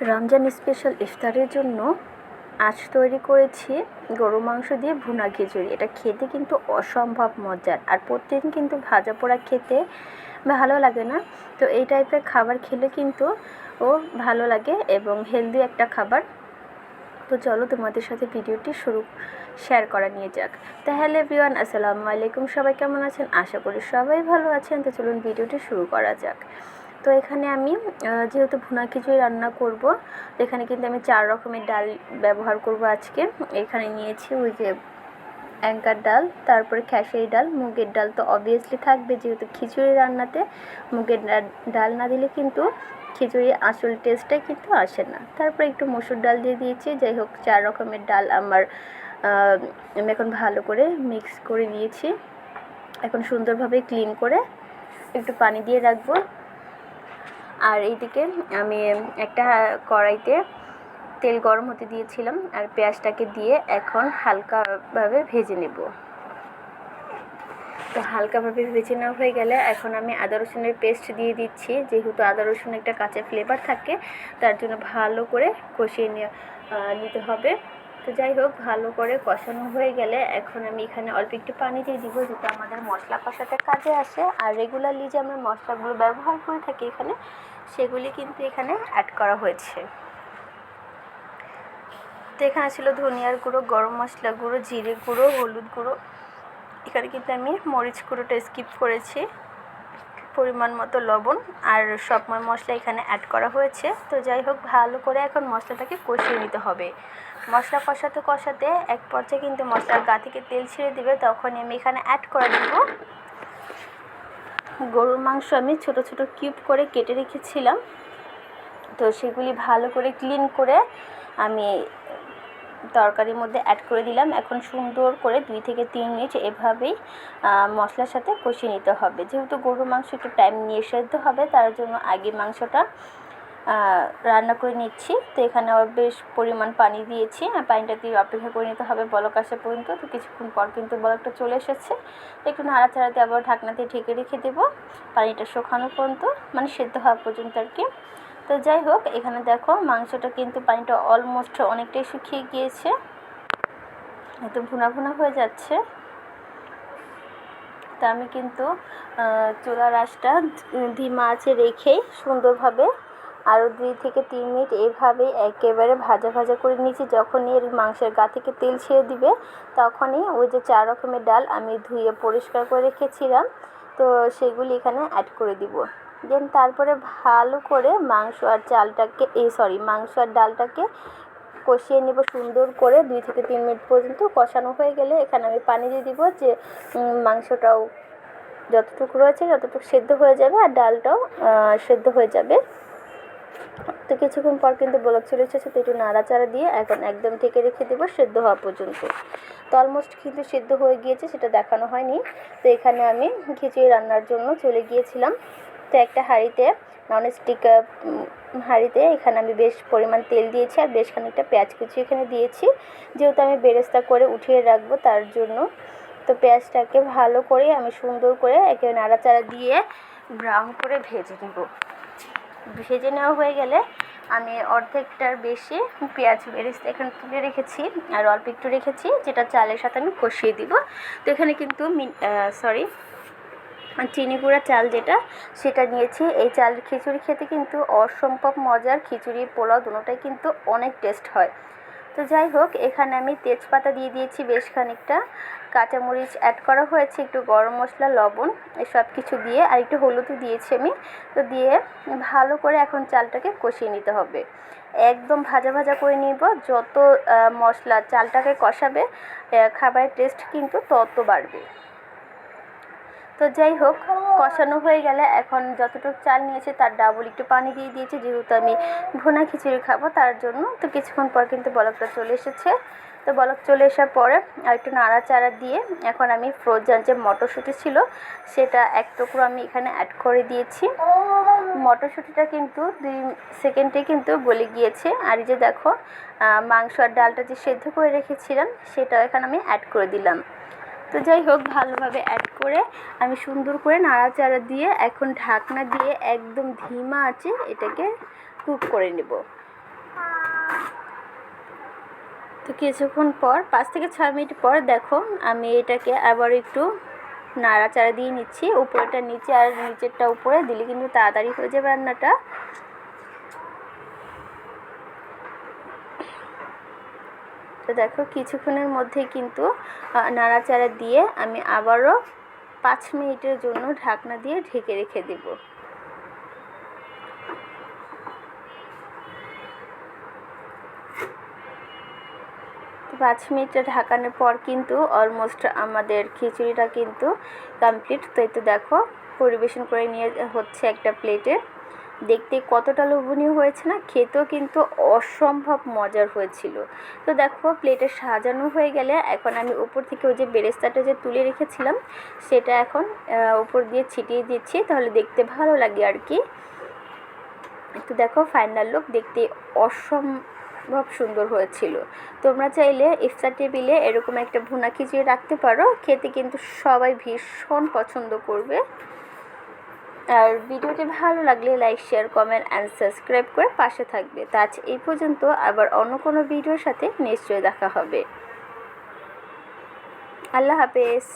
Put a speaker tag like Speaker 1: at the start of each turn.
Speaker 1: Ramzan special ইফতারের জন্য আজ তৈরি করেছি গরু মাংস দিয়ে ভুনা খিচুড়ি। এটা খেতে কিন্তু অসম্ভব মজার, আর প্রতিদিন কিন্তু ভাজা পোড়া খেতে ভালো লাগে না। তো এই টাইপের খাবার খেলে কিন্তু ভালো লাগে এবং হেলদি একটা খাবার। তো চলো তোমাদের সাথে ভিডিওটি শেয়ার করা নিয়ে যাক। তাহলে এভরিওয়ান, আসসালামু আলাইকুম। সবাই কেমন আছেন? আশা করি সবাই ভালো আছেন। তো চলুন ভিডিওটি শুরু করা যাক। তো এখানে আমি যেহেতু ভুনা খিচুড়ি রান্না করব, এখানে কিন্তু আমি 4 রকমের ডাল ব্যবহার করব আজকে। এখানে নিয়েছি ওই যে অ্যাঙ্কার ডাল, তারপরে খেসারি ডাল, মুগের ডাল তো অবভিয়াসলি থাকবে, যেহেতু খিচুড়ি রান্নাতে মুগের ডাল না দিলে কিন্তু খিচুড়ির আসল টেস্টটাই কিন্তু আসে না। তারপরে একটু মসুর ডাল দিয়ে দিয়েছি। যাই হোক, 4 রকমের ডাল আমি এখন ভালো করে মিক্স করে নিয়েছি। এখন সুন্দরভাবে ক্লিন করে একটু পানি দিয়ে রাখবো। আর এইদিকে আমি একটা কড়াইতে তেল গরম হতে দিয়েছিলাম, আর পেঁয়াজটাকে দিয়ে এখন হালকাভাবে ভেজে নেব। তো হালকাভাবে ভেজে নেওয়া হয়ে গেলে এখন আমি আদা রসুনের পেস্ট দিয়ে দিচ্ছি। যেহেতু আদা রসুন একটা কাঁচা ফ্লেভার থাকে, তার জন্য ভালো করে কষিয়ে নিতে হবে। তো যাই হোক, ভালো করে কষানো হয়ে গেলে এখন আমি এখানে অল্প একটু পানি দিয়ে দিব, যেটা আমাদের মশলা কষাতে কাজে আসে। আর রেগুলারলি যে আমরা মশলাগুলো ব্যবহার করে থাকি এখানে, সেগুলি কিন্তু এখানে অ্যাড করা হয়েছে। তো এখানে ছিল ধনিয়ার গুঁড়ো, গরম মশলা গুঁড়ো, জিরে গুঁড়ো, হলুদ গুঁড়ো। এখানে কিন্তু আমি মরিচ গুঁড়োটা স্কিপ করেছি, পরিমাণ মতো লবণ আর সব মশলা এখানে অ্যাড করা হয়েছে। তো যাই হোক, ভালো করে এখন মশলাটাকে কষিয়ে নিতে হবে। মশলা কষাতে কষাতে এক পর্যায়ে কিন্তু মশলার গা থেকে তেল ছেড়ে দেবে, তখনই আমি এখানে অ্যাড করে দেব গরুর মাংস। আমি ছোট ছোট কিউব করে কেটে রেখেছিলাম, তো সেগুলি ভালো করে ক্লিন করে আমি তরকারির মধ্যে অ্যাড করে দিলাম। এখন সুন্দর করে 2 থেকে 3 মিনিট এভাবেই মশলার সাথে কষিয়ে নিতে হবে। যেহেতু গরুর মাংস একটু টাইম নিয়ে সেদ্ধ হবে, তার জন্য আগে মাংসটা রান্না করে নিচ্ছি। তো এখানে বেশ পরিমাণ পানি দিয়েছি, আর পানিটা দিয়ে অপেক্ষা করে নিতে হবে বলক আসা পর্যন্ত। তো কিছুক্ষণ পর কিন্তু বলকটা চলে এসেছে। একটু নাড়াচাড়া দিয়ে আবার ঢাকনা দিয়ে ঢেকে রেখে দেবো পানিটা শুকানো পর্যন্ত, মানে সেদ্ধ হওয়া পর্যন্ত আর কি। তো যাই হোক, এখানে দেখো মাংসটা কিন্তু পানিটা অলমোস্ট অনেকটাই শুকিয়ে গিয়েছে, একটু ভুনা ভুনা হয়ে যাচ্ছে। তা আমি কিন্তু চুলার আঁচটা ধিমা আঁচে রেখেই সুন্দরভাবে আরও 2 থেকে 3 মিনিট এভাবেই একেবারে ভাজা ভাজা করে নিয়েছি। যখনই এর মাংসের গা থেকে তেল ছেড়ে দিবে, তখনই ওই যে 4 রকমের ডাল আমি ধুয়ে পরিষ্কার করে রেখেছিলাম, তো সেগুলি এখানে অ্যাড করে দিব। দেন তারপরে ভালো করে মাংস আর ডালটাকে কষিয়ে নেব সুন্দর করে। 2 থেকে 3 মিনিট পর্যন্ত কষানো হয়ে গেলে এখানে আমি পানি দিয়ে দিব, যে মাংসটাও যতটুকু রয়েছে ততটুকু সেদ্ধ হয়ে যাবে, আর ডালটাও সেদ্ধ হয়ে যাবে। তো কিছুক্ষণ পর কিন্তু বলক চলে এসেছে, তো একটু নাড়াচাড়া দিয়ে এখন একদম ঢেকে রেখে দেবো সেদ্ধ হওয়া পর্যন্ত। তো অলমোস্ট কিন্তু সেদ্ধ হয়ে গিয়েছে, সেটা দেখানো হয়নি। তো এখানে আমি খিচুড়ি রান্নার জন্য চলে গিয়েছিলাম। তো একটা ননস্টিক হাঁড়িতে এখানে আমি বেশ পরিমাণ তেল দিয়েছি, আর বেশ খানিকটা পেঁয়াজ কুচি এখানে দিয়েছি, যেহেতু আমি বেরেস্তা করে উঠিয়ে রাখবো তার জন্য। তো পেঁয়াজটাকে ভালো করে আমি সুন্দর করে একে নাড়াচাড়া দিয়ে ব্রাউন করে ভেজে নেব। ভেজে নেওয়া হয়ে গেলে আমি অর্ধেকটার বেশি পেঁয়াজ বেরেস্তা এখানে তুলে রেখেছি, আর অল্প একটু রেখেছি, যেটা চালের সাথে আমি কষিয়ে দিব। তো এখানে কিন্তু চিনি গুঁড়া চাল সেটা নিয়েছি। এই চাল খিচুড়ি খেতে কিন্তু অসম্ভব মজার, খিচুড়ি পোলাও দুটোটাই কিন্তু অনেক টেস্ট হয়। তো যাই হোক, এখানে আমি তেজপাতা দিয়ে দিয়েছি বেশ খানিকটা, কাঁচামরিচ অ্যাড করা হয়েছে, একটু গরম মশলা, লবণ, এসব কিছু দিয়ে, আর একটু হলুদও দিয়েছি আমি। তো দিয়ে ভালো করে এখন চালটাকে কষিয়ে নিতে হবে, একদম ভাজা ভাজা করে নিব। যত মশলা চালটাকে কষাবে, খাবারের টেস্ট কিন্তু তত বাড়বে। তো যাই হোক, কষানো হয়ে গেলে এখন যতটুকু চাল নিয়েছি তার ডাবল একটু পানি দিয়ে দিয়েছি, যেহেতু আমি ভুনা খিচুড়ি খাবো তার জন্য। তো কিছুক্ষণ পর কিন্তু বলকটা চলে এসেছে। তো বলক চলে আসার পরে আর একটু নাড়াচাড়া দিয়ে এখন আমি ফ্রোজেন যে মটরশুঁটি ছিল সেটা 1 টুকরো আমি এখানে অ্যাড করে দিয়েছি। মটরশুঁটিটা কিন্তু 2 সেকেন্ডে কিন্তু গলে গিয়েছে। আর এই যে দেখো, মাংস আর ডালটা যে সেদ্ধ করে রেখেছিলাম সেটা এখানে আমি অ্যাড করে দিলাম। তো যাই হোক, ভালোভাবে অ্যাড করে আমি সুন্দর করে নাড়াচাড়া দিয়ে এখন ঢাকনা দিয়ে একদম ধিমা আঁচে এটাকে কুক করে নেব। তো কিছুক্ষণ পর 5 থেকে 6 মিনিট পর দেখো আমি এটাকে আবার একটু নাড়াচাড়া দিয়ে নিচ্ছি, উপরেটা নিচে আর নিচেরটা উপরে দিলে কিন্তু তাড়াতাড়ি হয়ে যাবে রান্নাটা। তো দেখো কিছুক্ষণের মধ্যে কিন্তু নাড়াচাড়া দিয়ে আমি আবারও 5 মিনিটের জন্য ঢাকনা দিয়ে ঢেকে রেখে দেব। তো 5 মিনিট ঢাকানোর পর কিন্তু অলমোস্ট আমাদের খিচুড়িটা কিন্তু কমপ্লিট। তো এই তো দেখো পরিবেশন করে নিয়ে হচ্ছে একটা প্লেটে। দেখতে কতটা লোভনীয় হয়েছে না, খেতেও কিন্তু অসম্ভব মজার হয়েছিল। তো দেখো প্লেটে সাজানো হয়ে গেলে এখন আমি উপর থেকে ওই যে বেরেস্তাটা যে তুলে রেখেছিলাম সেটা এখন উপর দিয়ে ছিটিয়ে দিচ্ছি, তাহলে দেখতে ভালো লাগে আর কি। তো দেখো ফাইনাল লুক দেখতে অসম্ভব সুন্দর হয়েছিল। তোমরা চাইলে ইফতার টেবিলে এরকম একটা ভুনা খিচুড়ি রাখতে পারো, খেতে কিন্তু সবাই ভীষণ পছন্দ করবে। আর ভিডিওটি ভালো লাগলে like, share, comment and subscribe করে পাশে থাকবে। তো আজ এই পর্যন্ত, আবার অন্য কোনো ভিডিওর সাথে নিশ্চয়ই দেখা হবে। আল্লাহ হাফেজ।